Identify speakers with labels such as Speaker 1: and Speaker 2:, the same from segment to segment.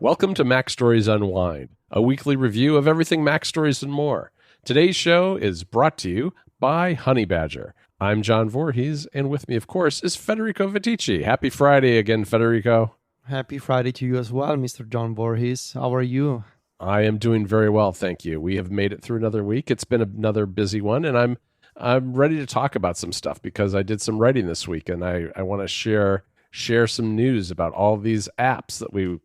Speaker 1: Welcome to MacStories Unwind, a weekly review of everything MacStories and more. Today's show is brought to you by Honey Badger. I'm John Voorhees, and with me, of course, is Federico Viticci. Happy Friday again, Federico.
Speaker 2: Happy Friday to you as well, Mr. John Voorhees. How are you?
Speaker 1: I am doing very well, thank you. We have made it through another week. It's been another busy one, and I'm ready to talk about some stuff because I did some writing this week, and I want to share some news about all these apps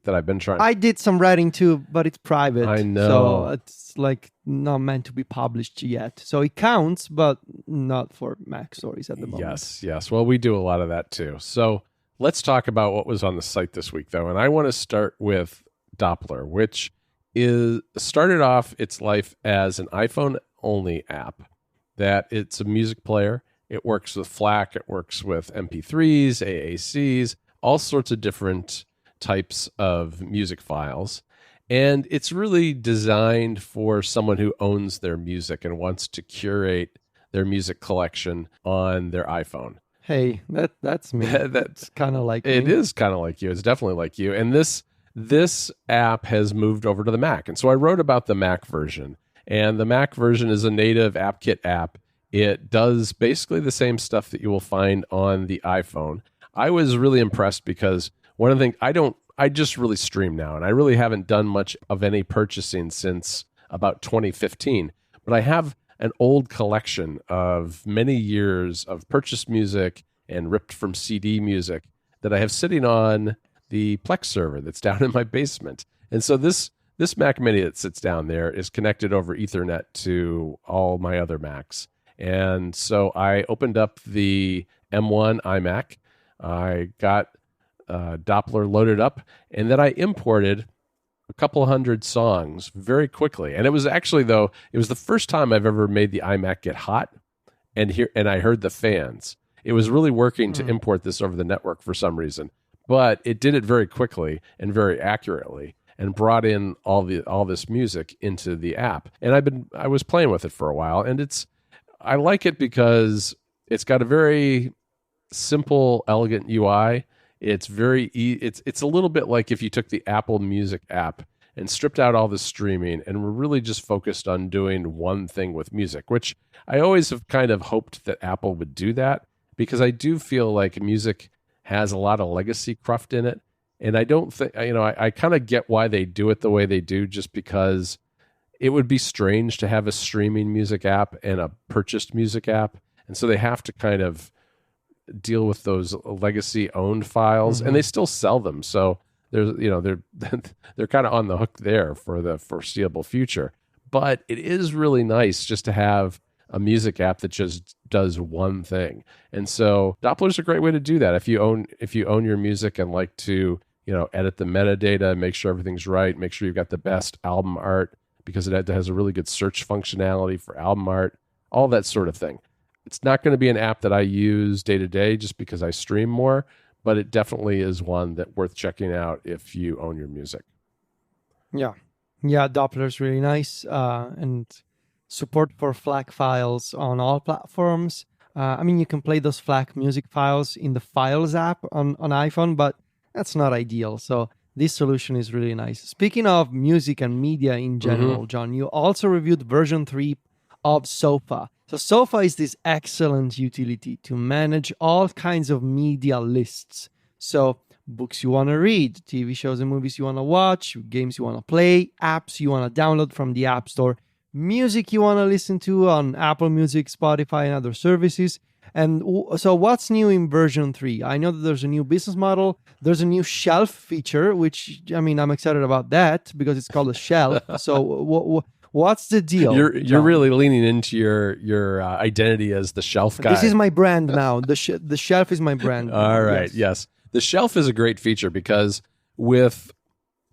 Speaker 1: that I've been trying.
Speaker 2: I did some writing too, but it's private.
Speaker 1: I know.
Speaker 2: So it's like not meant to be published yet. So it counts, but not for MacStories at the moment.
Speaker 1: Yes. Well, we do a lot of that too. So let's talk about what was on the site this week, though. And I want to start with Doppler, which started off its life as an iPhone-only app. That it's a music player. It works with FLAC. It works with MP3s, AACs, all sorts of different types of music files. And it's really designed for someone who owns their music and wants to curate their music collection on their iPhone.
Speaker 2: Hey, that's me. That's kind of like me.
Speaker 1: It is kind of like you. It's definitely like you. And this app has moved over to the Mac. And so I wrote about the Mac version. And the Mac version is a native AppKit app. It does basically the same stuff that you will find on the iPhone. I was really impressed because one of the things, I just really stream now, and I really haven't done much of any purchasing since about 2015. But I have an old collection of many years of purchased music and ripped from CD music that I have sitting on the Plex server that's down in my basement. And so this Mac Mini that sits down there is connected over Ethernet to all my other Macs. And so I opened up the M1 iMac. I got Doppler loaded up, and then I imported a couple hundred songs very quickly. And it was actually, though, it was the first time I've ever made the iMac get hot, and I heard the fans. It was really working to import this over the network for some reason, but it did it very quickly and very accurately, and brought in all this music into the app. And I was playing with it for a while, and I like it because it's got a very simple, elegant UI. It's it's a little bit like if you took the Apple Music app and stripped out all the streaming and were really just focused on doing one thing with music, which I always have kind of hoped that Apple would do that, because I do feel like music has a lot of legacy cruft in it. And I don't think, I kind of get why they do it the way they do, just because it would be strange to have a streaming music app and a purchased music app. And so they have to kind of deal with those legacy owned files, and they still sell them. So they're kind of on the hook there for the foreseeable future. But it is really nice just to have a music app that just does one thing. And so Doppler's a great way to do that. If you own your music and like to, edit the metadata, make sure everything's right, make sure you've got the best album art, because it has a really good search functionality for album art, all that sort of thing. It's not going to be an app that I use day to day just because I stream more, but it definitely is one that worth checking out if you own your music.
Speaker 2: Yeah, Doppler's really nice, and support for FLAC files on all platforms. You can play those FLAC music files in the Files app on iPhone, but that's not ideal. So this solution is really nice. Speaking of music and media in general, John, you also reviewed version 3 of Sofa. So Sofa is this excellent utility to manage all kinds of media lists. So books you want to read, TV shows and movies you want to watch, games you want to play, apps you want to download from the App Store, music you want to listen to on Apple Music, Spotify, and other services. And so what's new in version 3? I know that there's a new business model. There's a new shelf feature, which, I'm excited about that because it's called a shelf. So what's the deal?
Speaker 1: You're really leaning into your identity as the shelf guy.
Speaker 2: This is my brand now. The shelf is my brand.
Speaker 1: All right, yes. The shelf is a great feature because with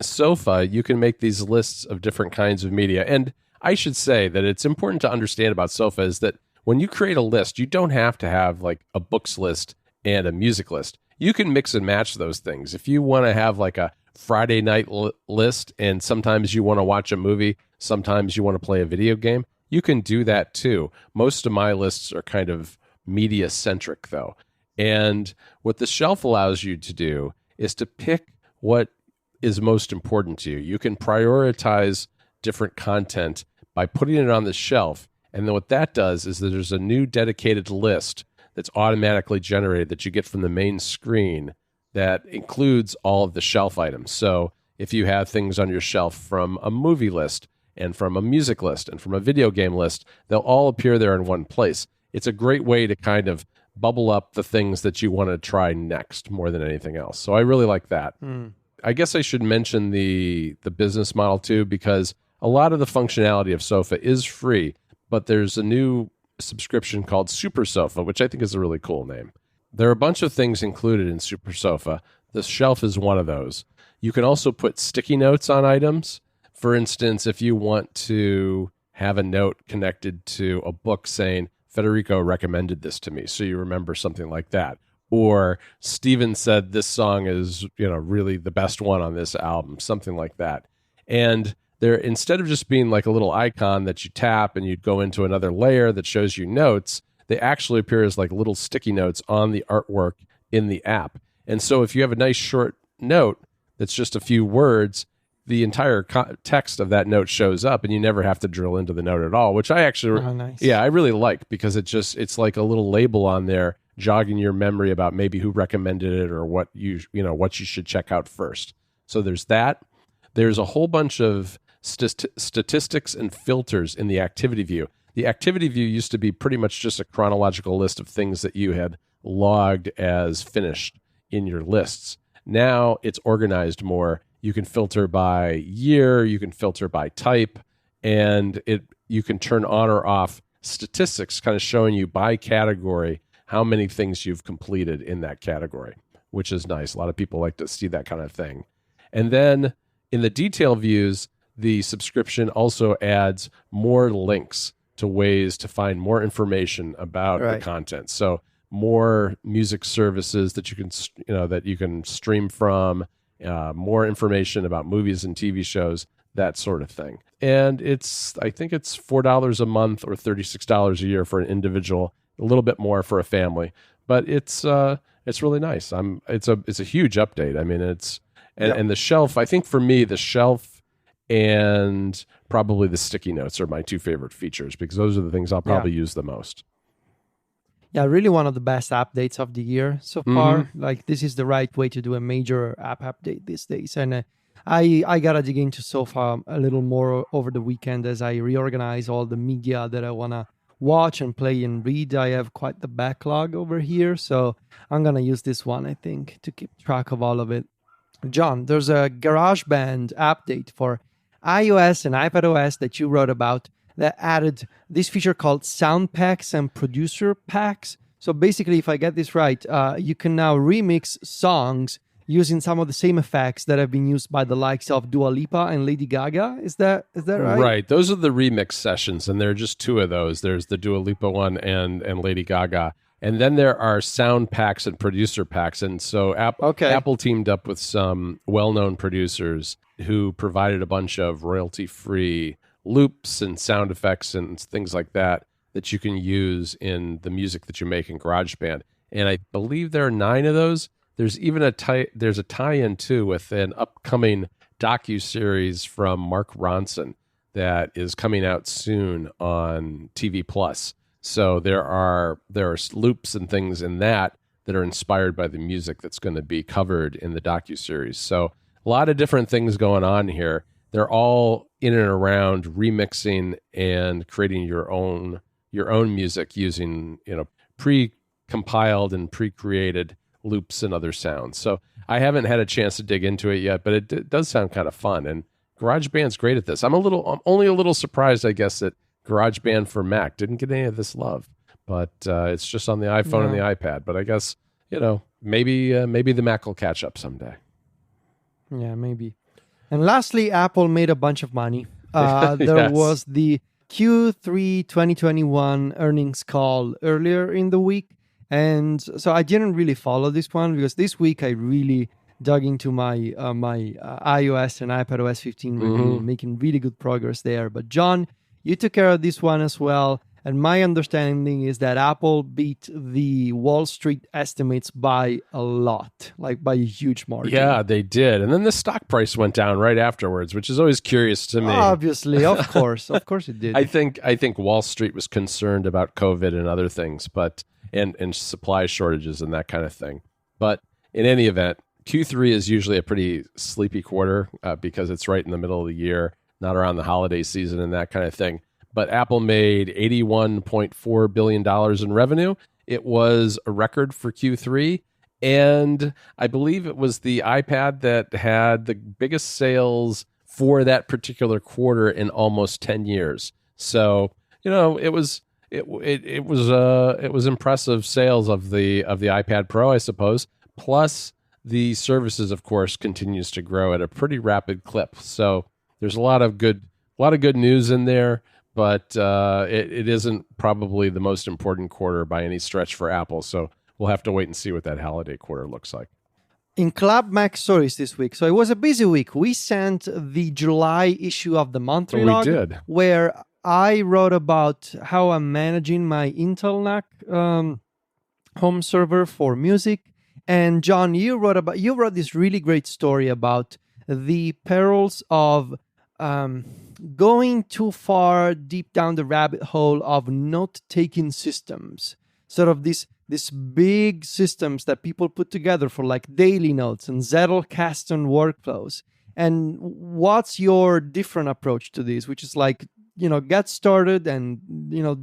Speaker 1: Sofa, you can make these lists of different kinds of media. And I should say that it's important to understand about Sofa is that when you create a list, you don't have to have like a books list and a music list. You can mix and match those things. If you want to have like a Friday night list and sometimes you want to watch a movie, sometimes you want to play a video game, you can do that too. Most of my lists are kind of media centric though. And what the shelf allows you to do is to pick what is most important to you. You can prioritize different content by putting it on the shelf. And then what that does is that there's a new dedicated list that's automatically generated that you get from the main screen that includes all of the shelf items. So if you have things on your shelf from a movie list and from a music list and from a video game list, they'll all appear there in one place. It's a great way to kind of bubble up the things that you want to try next more than anything else. So I really like that. I guess I should mention the business model too, because a lot of the functionality of Sofa is free, but there's a new subscription called Super Sofa, which I think is a really cool name. There are a bunch of things included in Super Sofa. The shelf is one of those. You can also put sticky notes on items. For instance, if you want to have a note connected to a book saying, Federico recommended this to me, so you remember something like that. Or Steven said this song is, really the best one on this album, something like that. And there, instead of just being like a little icon that you tap and you'd go into another layer that shows you notes, they actually appear as like little sticky notes on the artwork in the app. And so if you have a nice short note that's just a few words, the entire text of that note shows up and you never have to drill into the note at all, which I actually,
Speaker 2: nice.
Speaker 1: I really like, because it's like a little label on there jogging your memory about maybe who recommended it or what you should check out first. So there's that. There's a whole bunch of statistics and filters in the activity view. The activity view used to be pretty much just a chronological list of things that you had logged as finished in your lists. Now it's organized more. You can filter by year, you can filter by type, and you can turn on or off statistics, kind of showing you by category how many things you've completed in that category, which is nice. A lot of people like to see that kind of thing. And then in the detail views, the subscription also adds more links to ways to find more information about the content. So more music services that you can stream from, more information about movies and TV shows, that sort of thing. And I think it's $4 a month or $36 a year for an individual, a little bit more for a family, but it's really nice. It's a huge update. I mean, and the shelf, I think for me, the shelf and probably the sticky notes are my two favorite features, because those are the things I'll probably use the most.
Speaker 2: Yeah, really one of the best updates of the year so far. Like, this is the right way to do a major app update these days. And I got to dig into Sofa a little more over the weekend as I reorganize all the media that I want to watch and play and read. I have quite the backlog over here, so I'm going to use this one, I think, to keep track of all of it. John, there's a GarageBand update for iOS and iPadOS that you wrote about that added this feature called sound packs and producer packs. So basically, if I get this right, you can now remix songs using some of the same effects that have been used by the likes of Dua Lipa and Lady Gaga. Is that right?
Speaker 1: Right. Those are the remix sessions, and there are just two of those. There's the Dua Lipa one and Lady Gaga. And then there are sound packs and producer packs. And so Apple teamed up with some well-known producers who provided a bunch of royalty-free loops and sound effects and things like that you can use in the music that you make in GarageBand. And I believe there are 9 of those. There's even a tie-in too with an upcoming docu-series from Mark Ronson that is coming out soon on TV Plus. So there are loops and things in that are inspired by the music that's going to be covered in the docu-series. So a lot of different things going on here. They're all in and around remixing and creating your own music using pre-compiled and pre-created loops and other sounds. So I haven't had a chance to dig into it yet, but it does sound kind of fun. And GarageBand's great at this. I'm only a little surprised, I guess, that GarageBand for Mac didn't get any of this love, but it's just on the iPhone and the iPad. But I guess maybe the Mac will catch up someday.
Speaker 2: Yeah, maybe. And lastly, Apple made a bunch of money. There was the Q3 2021 earnings call earlier in the week. And so I didn't really follow this one because this week I really dug into my iOS and iPadOS 15 review, making really good progress there. But John, you took care of this one as well. And my understanding is that Apple beat the Wall Street estimates by a lot, like by a huge margin.
Speaker 1: Yeah, they did. And then the stock price went down right afterwards, which is always curious to me.
Speaker 2: Obviously, of course it did.
Speaker 1: I think Wall Street was concerned about COVID and other things, but and supply shortages and that kind of thing. But in any event, Q3 is usually a pretty sleepy quarter because it's right in the middle of the year, not around the holiday season and that kind of thing. But Apple made $81.4 billion in revenue. It was a record for Q3. And I believe it was the iPad that had the biggest sales for that particular quarter in almost 10 years. So, it was impressive sales of the iPad Pro, I suppose. Plus the services, of course, continues to grow at a pretty rapid clip. So there's a lot of good news in there. But it isn't probably the most important quarter by any stretch for Apple. So we'll have to wait and see what that holiday quarter looks like.
Speaker 2: In Club MacStories this week, so it was a busy week. We sent the July issue of the monthly log,
Speaker 1: we did,
Speaker 2: where I wrote about how I'm managing my Intel NUC home server for music. And John, you wrote this really great story about the perils of going too far deep down the rabbit hole of note-taking systems, sort of these big systems that people put together for like daily notes and Zettelkasten workflows. And what's your different approach to this, which is like, get started and,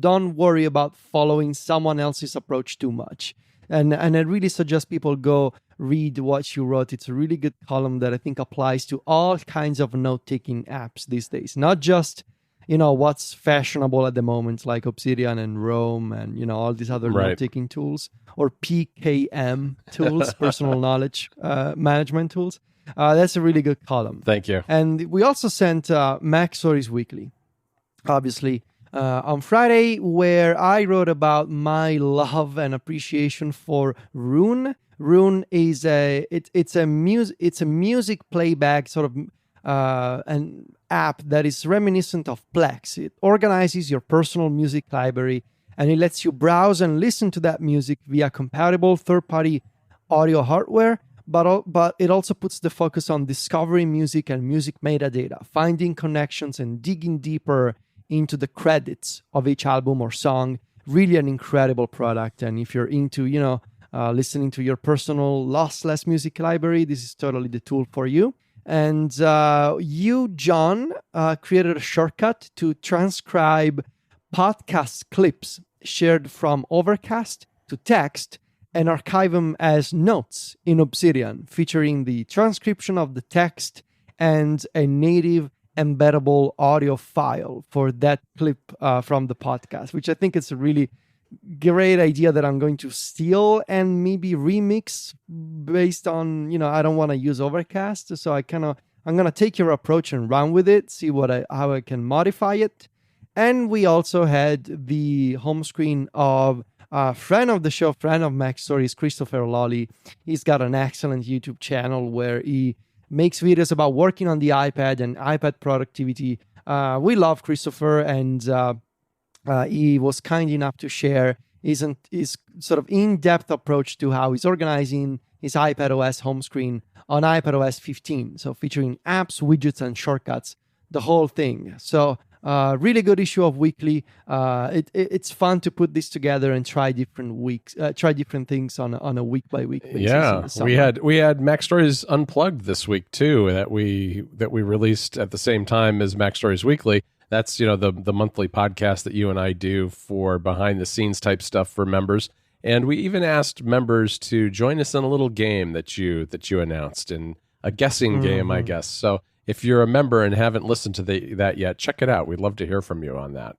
Speaker 2: don't worry about following someone else's approach too much. And I really suggest people go read what you wrote. It's a really good column that I think applies to all kinds of note-taking apps these days. Not just, what's fashionable at the moment, like Obsidian and Roon and, all these other note-taking tools, or PKM tools, personal knowledge management tools. That's a really good column.
Speaker 1: Thank you.
Speaker 2: And we also sent MacStories Weekly, obviously, on Friday, where I wrote about my love and appreciation for Roon. Roon is it's a music playback sort of an app that is reminiscent of Plex. It organizes your personal music library and it lets you browse and listen to that music via compatible third-party audio hardware. But it also puts the focus on discovering music and music metadata, finding connections and digging deeper into the credits of each album or song. Really an incredible product. And if you're into, listening to your personal lossless music library, this is totally the tool for you. And you, John, created a shortcut to transcribe podcast clips shared from Overcast to text and archive them as notes in Obsidian, featuring the transcription of the text and a native embeddable audio file for that clip from the podcast, which I think is a really great idea that I'm going to steal and maybe remix based on, I don't want to use Overcast. So I'm going to take your approach and run with it, see how I can modify it. And we also had the home screen of a friend of the show, friend of MacStories, Christopher Lawley. He's got an excellent YouTube channel where he makes videos about working on the iPad and iPad productivity. We love Christopher, and he was kind enough to share his sort of in-depth approach to how he's organizing his iPadOS home screen on iPadOS 15. So featuring apps, widgets, and shortcuts, the whole thing. So really good issue of Weekly. It's fun to put this together and try different things on a week-by-week basis.
Speaker 1: Yeah, we had MacStories Unplugged this week too that we released at the same time as MacStories Weekly. That's the monthly podcast that you and I do for behind the scenes type stuff for members. And we even asked members to join us in a little game that you announced, in a guessing game, I guess. So if you're a member and haven't listened to that yet, check it out. We'd love to hear from you on that.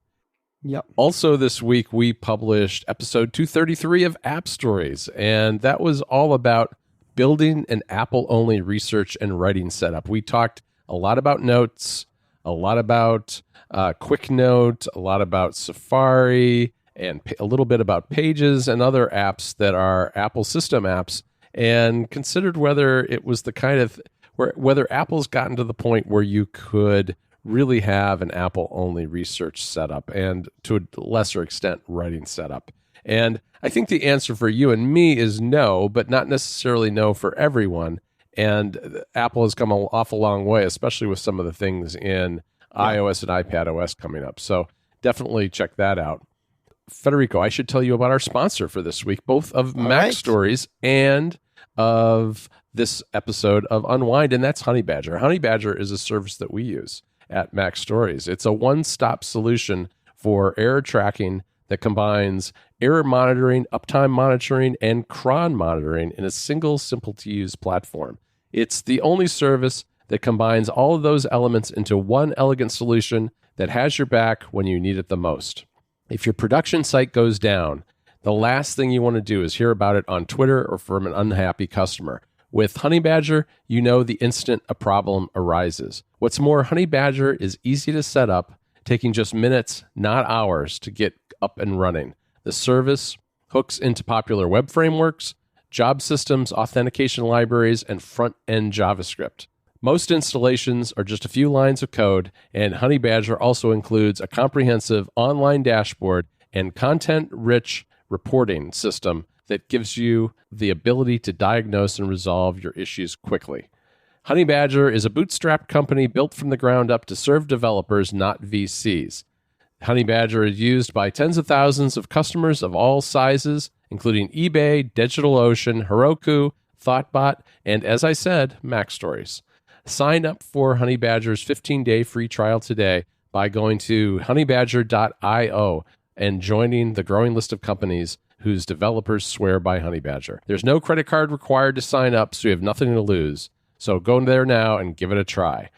Speaker 2: Yep.
Speaker 1: Also this week, we published episode 233 of App Stories, and that was all about building an Apple-only research and writing setup. We talked a lot about notes, a lot about Quick Note, a lot about Safari, and a little bit about Pages and other apps that are Apple system apps, and considered whether it was the kind of whether Apple's gotten to the point where you could really have an Apple-only research setup and, to a lesser extent, writing setup? And I think the answer for you and me is no, but not necessarily no for everyone. And Apple has come an awful long way, especially with some of the things in iOS and iPadOS coming up. So definitely check that out. Federico, I should tell you about our sponsor for this week, both of MacStories and of this episode of Unwind, and that's Honey Badger. Honey Badger is a service that we use at MacStories. It's a one-stop solution for error tracking that combines error monitoring, uptime monitoring, and cron monitoring in a single, simple-to-use platform. It's the only service that combines all of those elements into one elegant solution that has your back when you need it the most. If your production site goes down, the last thing you want to do is hear about it on Twitter or from an unhappy customer. With Honey Badger, you know the instant a problem arises. What's more, Honey Badger is easy to set up, taking just minutes, not hours, to get up and running. The service hooks into popular web frameworks, job systems, authentication libraries, and front-end JavaScript. Most installations are just a few lines of code, and Honey Badger also includes a comprehensive online dashboard and content-rich reporting system that gives you the ability to diagnose and resolve your issues quickly. Honey Badger is a bootstrapped company built from the ground up to serve developers, not VCs. Honey Badger is used by tens of thousands of customers of all sizes, including eBay, DigitalOcean, Heroku, Thoughtbot, and, as I said, MacStories. Sign up for Honey Badger's 15-day free trial today by going to honeybadger.io and joining the growing list of companies whose developers swear by Honey Badger. There's no credit card required to sign up, so you have nothing to lose. So go there now and give it a try.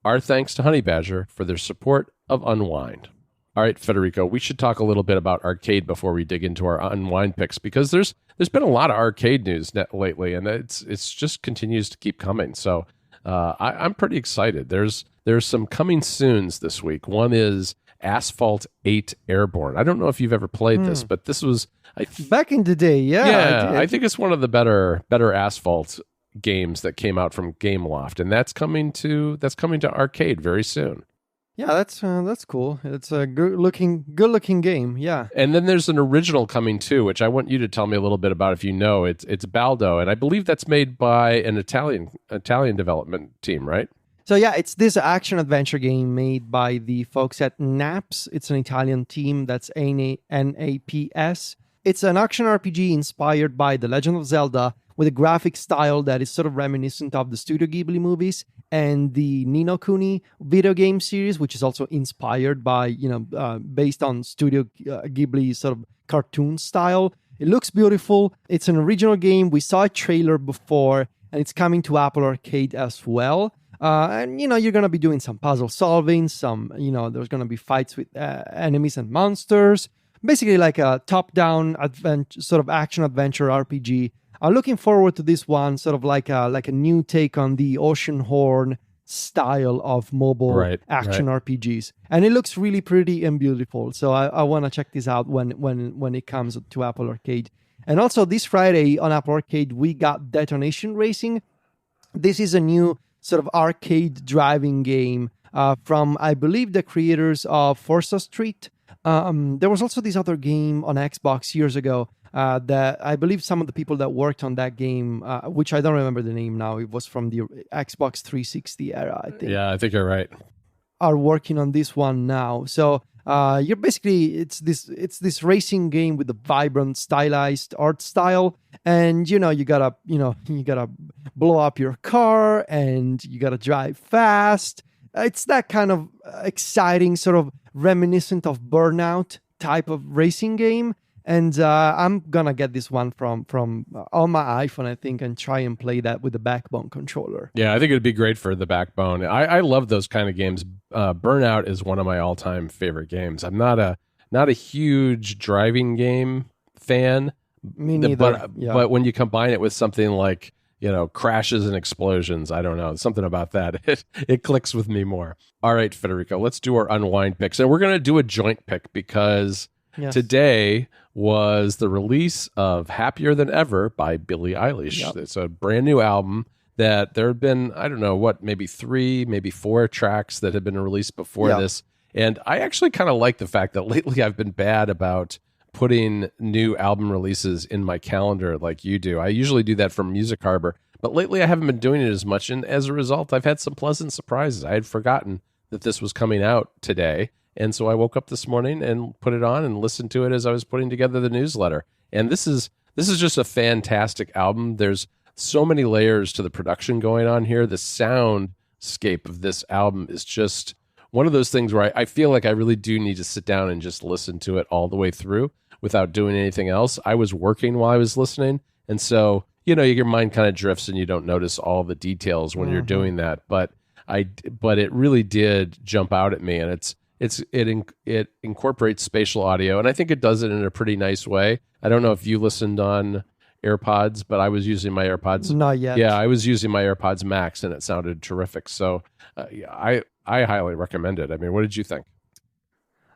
Speaker 1: Our thanks to Honey Badger for their support of Unwind. All right, Federico, we should talk a little bit about arcade before we dig into our Unwind picks, because there's been a lot of arcade news lately, and it's just continues to keep coming. So I'm pretty excited. There's some coming soons this week. One is Asphalt 8 Airborne. I don't know if you've ever played this, but this was
Speaker 2: back in the day. Yeah,
Speaker 1: I think it's one of the better Asphalt games that came out from Gameloft, and that's coming to arcade very soon.
Speaker 2: Yeah, that's cool. It's a good looking game. Yeah.
Speaker 1: And then there's an original coming too, which I want you to tell me a little bit about if you know. It's Baldo, and I believe that's made by an Italian development team, right?
Speaker 2: So yeah, it's this action adventure game made by the folks at NAPS. It's an Italian team. That's NAPS. It's an action RPG inspired by The Legend of Zelda, with a graphic style that is sort of reminiscent of the Studio Ghibli movies and the Ni no Kuni video game series, which is also inspired by, based on Studio Ghibli sort of cartoon style. It looks beautiful. It's an original game. We saw a trailer before, and it's coming to Apple Arcade as well. And, you're going to be doing some puzzle solving, there's going to be fights with enemies and monsters. Basically like a top-down sort of action-adventure RPG. I'm looking forward to this one, sort of like a new take on the Oceanhorn style of mobile action RPGs. And it looks really pretty and beautiful. So I want to check this out when it comes to Apple Arcade. And also this Friday on Apple Arcade, we got Detonation Racing. This is a new sort of arcade driving game from, I believe, the creators of Forza Street. There was also this other game on Xbox years ago that I believe some of the people that worked on that game, which I don't remember the name now, it was from the Xbox 360 era, I think.
Speaker 1: Yeah, I think you're right.
Speaker 2: Are working on this one now. So you're basically it's this racing game with a vibrant, stylized art style, and you gotta blow up your car and you gotta drive fast. It's that kind of exciting, sort of reminiscent of Burnout type of racing game. And I'm gonna get this one from on my iPhone, I think, and try and play that with the Backbone controller.
Speaker 1: Yeah, I think it'd be great for the Backbone. I love those kind of games. Burnout is one of my all-time favorite games. I'm not a huge driving game fan.
Speaker 2: Me neither.
Speaker 1: But when you combine it with something like crashes and explosions, I don't know, something about that, it clicks with me more. All right, Federico, let's do our Unwind picks, and we're gonna do a joint pick because today was the release of Happier Than Ever by Billie Eilish. Yep. It's a brand new album that there had been, I don't know what, maybe 3, maybe 4 tracks that had been released before this. And I actually kind of like the fact that lately I've been bad about putting new album releases in my calendar like you do. I usually do that from Music Harbor, but lately I haven't been doing it as much. And as a result, I've had some pleasant surprises. I had forgotten that this was coming out today. And so I woke up this morning and put it on and listened to it as I was putting together the newsletter. And this is just a fantastic album. There's so many layers to the production going on here. The soundscape of this album is just one of those things where I feel like I really do need to sit down and just listen to it all the way through without doing anything else. I was working while I was listening, and so, your mind kind of drifts and you don't notice all the details when you're doing that. But it really did jump out at me, and it incorporates spatial audio, and I think it does it in a pretty nice way. I don't know if you listened on AirPods, but I was using my AirPods.
Speaker 2: Not yet.
Speaker 1: Yeah, I was using my AirPods Max, and it sounded terrific. So I highly recommend it. I mean, what did you think?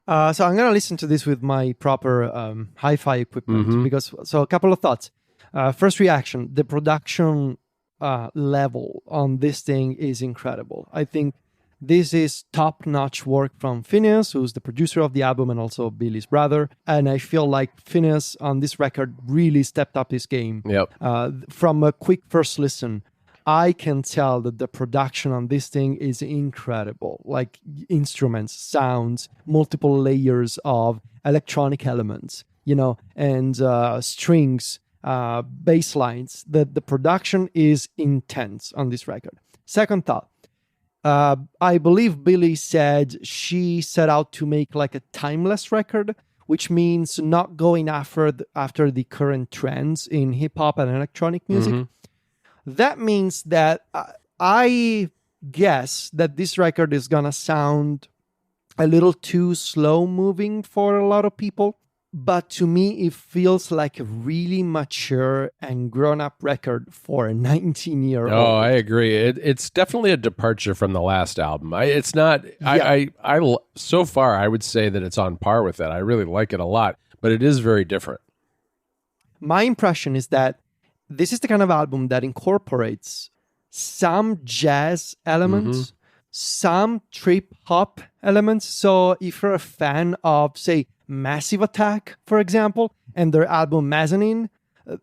Speaker 2: So I'm going to listen to this with my proper hi-fi equipment so a couple of thoughts. First reaction, the production level on this thing is incredible. I think this is top-notch work from Phineas, who's the producer of the album and also Billy's brother. And I feel like Phineas on this record really stepped up his game.
Speaker 1: Yep.
Speaker 2: From a quick first listen, I can tell that the production on this thing is incredible. Like instruments, sounds, multiple layers of electronic elements, and strings, bass lines. The production is intense on this record. Second thought. I believe Billy said she set out to make like a timeless record, which means not going after the current trends in hip hop and electronic music. That means that I guess that this record is gonna sound a little too slow moving for a lot of people. But to me, it feels like a really mature and grown-up record for a 19-year-old.
Speaker 1: Oh, I agree. It's definitely a departure from the last album. It's not. Yeah. I so far I would say that it's on par with it. I really like it a lot, but it is very different.
Speaker 2: My impression is that this is the kind of album that incorporates some jazz elements, some trip-hop elements. So if you're a fan of, say, Massive Attack, for example, and their album Mezzanine,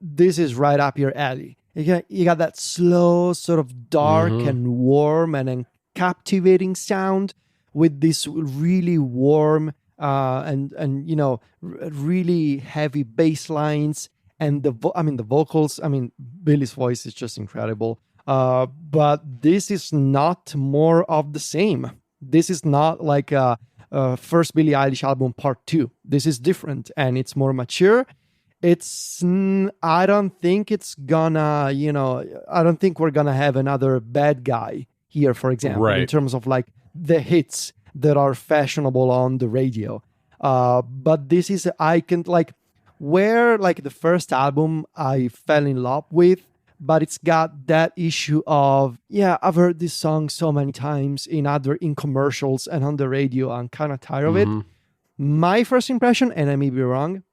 Speaker 2: this is right up your alley. You got that slow, sort of dark and warm and captivating sound with this really warm and really heavy bass lines and the vocals. I mean, Billy's voice is just incredible. But this is not more of the same. This is not like a first Billie Eilish album part 2. This is different and it's more mature. I don't think it's gonna, I don't think we're gonna have another Bad Guy here, for example, in terms of like the hits that are fashionable on the radio. But this is, where like the first album I fell in love with, but it's got that issue of, I've heard this song so many times in commercials and on the radio. I'm kind of tired of it. My first impression, and I may be wrong,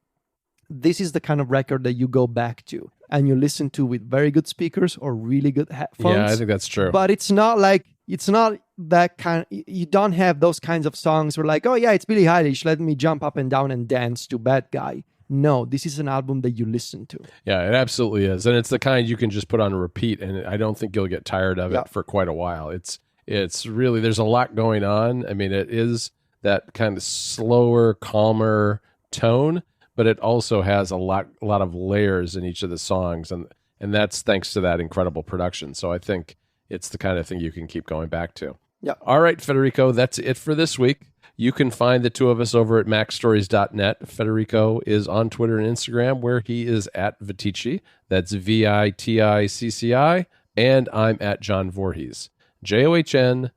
Speaker 2: this is the kind of record that you go back to and you listen to with very good speakers or really good headphones.
Speaker 1: Yeah, I think that's true.
Speaker 2: But it's not that kind. You don't have those kinds of songs where like, oh yeah, it's Billie Eilish, let me jump up and down and dance to Bad Guy. No, this is an album that you listen to. Yeah,
Speaker 1: it absolutely is. And it's the kind you can just put on a repeat, and I don't think you'll get tired of it for quite a while. It's really, there's a lot going on. I mean, it is that kind of slower, calmer tone, but it also has a lot of layers in each of the songs, and that's thanks to that incredible production. So I think it's the kind of thing you can keep going back to.
Speaker 2: Yeah.
Speaker 1: All right, Federico, that's it for this week. You can find the two of us over at MacStories.net. Federico is on Twitter and Instagram, where he is at Viticci. That's VITICCI. And I'm at John Voorhees. JOHNVOORHWS.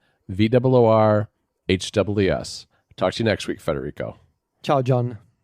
Speaker 1: Talk to you next week, Federico.
Speaker 2: Ciao, John.